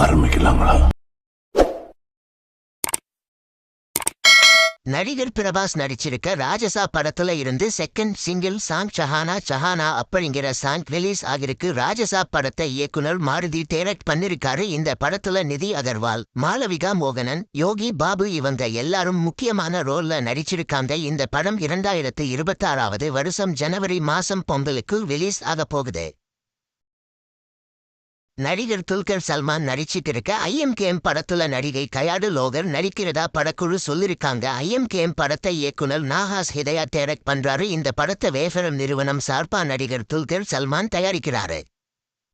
ஆரம்பிக்கலாங்களா? நடிகர் பிரபாஸ் நடிச்சிருக்க ராஜசா படத்துல இருந்து second single song Sahana Sahana அப்படிங்கிற சாங் ரிலீஸ் ஆகிருக்கு. ராஜசா படத்தை இயக்குனர் மாருதி டைரக்ட் பண்ணிருக்காரு. இந்த படத்துல நிதி அகர்வால், மாளவிகா மோகனன், யோகி பாபு இவங்க எல்லாரும் முக்கியமான ரோல்ல நடிச்சிருக்காங்க. இந்த படம் 2026 வருஷம் ஜனவரி மாசம் பொங்கலுக்கு ரிலீஸ் ஆக போகுது. நடிகர் துல்கர் சல்மான் நடிச்சிட்டு இருக்க ஐஎம்கேஎம் படத்துல நடிகை கயாடு லோகர் நடிக்கிறதா படக்குழு சொல்லிருக்காங்க. ஐஎம்கேஎம் படத்தை இயக்குனர் நாகாஸ் ஹிதயா டைரக்ட் பண்றாரு. இந்த படத்தை வேஃபரம் நிறுவனம் சார்பா நடிகர் துல்கர் சல்மான் தயாரிக்கிறாரு.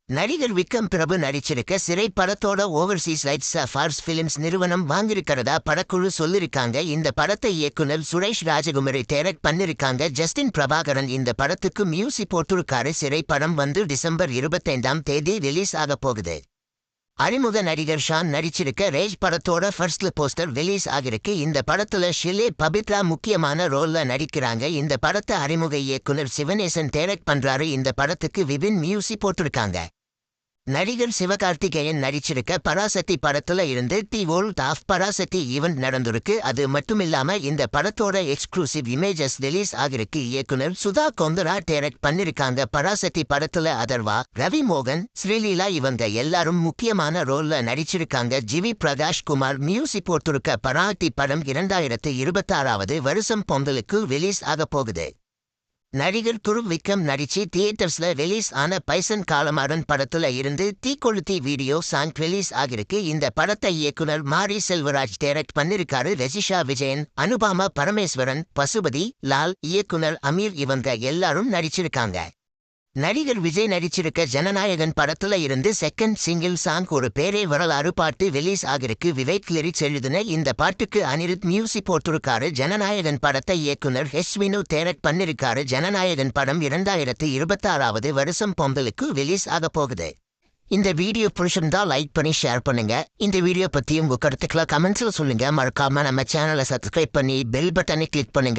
நடிகர் விக்ரம் பிரபு நடிச்சிருக்க சிறை படத்தோட ஓவர்சீஸ் ரைட்ஸ் ஃபார்ஸ் பிலிம்ஸ் நிறுவனம் வாங்கியிருக்கிறதா படக்குழு சொல்லிருக்காங்க. இந்த படத்தை இயக்குனர் சுரேஷ் ராஜகுமாரி டைரக்ட் பண்ணிருக்காங்க. ஜஸ்டின் பிரபாகரன் இந்த படத்துக்கு மியூசிக் போட்டிருக்காரு. சிறை படம் டிசம்பர் 25 ரிலீஸ் ஆக போகுது. அறிமுக நடிகர் ஷான் நடிச்சிருக்க ரேஜ் படத்தோட ஃபர்ஸ்ட் போஸ்டர் ரிலீஸ் ஆகிருக்கு. இந்த படத்துல ஷிலே பபித்ரா முக்கியமான ரோல்ல நடிக்கிறாங்க. இந்த படத்தை அறிமுக இயக்குனர் சிவனேசன் டைரக்ட் பண்றாரு. இந்த படத்துக்கு விபின் மியூசிக் போட்டிருக்காங்க. நடிகர் சிவகார்த்திகேயன் நடிச்சிருக்க பராசக்தி படத்துல இருந்து the world of Parasakthi event நடந்திருக்கு. அது மட்டுமில்லாம இந்த படத்தோட எக்ஸ்க்ளூசிவ் இமேஜஸ் ரிலீஸ் ஆகிருக்கு. இயக்குனர் சுதா கொந்தரா டைரக்ட் பண்ணிருக்காங்க. பராசக்தி படத்துல அதர்வா, ரவி மோகன், ஸ்ரீலீலா இவங்க எல்லாரும் முக்கியமான ரோல்ல நடிச்சிருக்காங்க. ஜிவி பிரகாஷ் குமார் மியூசிக் போட்டிருக்க பராசக்தி படம் 2026 வருஷம் பொங்கலுக்கு ரிலீஸ் ஆக போகுது. நடிகர் துரு விக்ரம் நடிச்சு தியேட்டர்ஸ்ல ரிலீஸ் ஆன பைசன் காலமாறன் படத்துல இருந்து தீக்கொளுத்தி வீடியோ சாங் ரிலீஸ் ஆகிருக்கு. இந்த படத்தை இயக்குனர் மாரி செல்வராஜ் டைரக்ட் பண்ணிருக்காரு. ரஜிஷா விஜயன், அனுபாமா பரமேஸ்வரன், பசுபதி லால், இயக்குனர் அமீர் இவங்க எல்லாரும் நடிச்சிருக்காங்க. நடிகர் விஜய் நடிச்சிருக்க ஜனநாயகன் படத்துல இருந்து செகண்ட் சிங்கிள் சாங் ஒரு பேரே வரலாறு பாட்டு ரிலீஸ் ஆகிருக்கு. விவேக் லிரிக்ஸ் எழுதின இந்த பாட்டுக்கு அனிருத் மியூசிக் போட்டிருக்காரு. ஜனநாயகன் படத்தை இயக்குனர் வினு டைரக்ட் பண்ணிருக்காரு. ஜனநாயகன் படம் 2026 வருஷம் பொங்கலுக்கு ரிலீஸ் ஆக போகுது. இந்த வீடியோ பிடிச்சிருந்தா லைக் பண்ணி ஷேர் பண்ணுங்க. இந்த வீடியோ பத்தி உங்க கருத்துக்களை கமெண்ட்ஸ்ல சொல்லுங்க. மறக்காம நம்ம சேனலை சப்ஸ்கிரைப் பண்ணி பெல் பட்டனை கிளிக் பண்ணுங்க.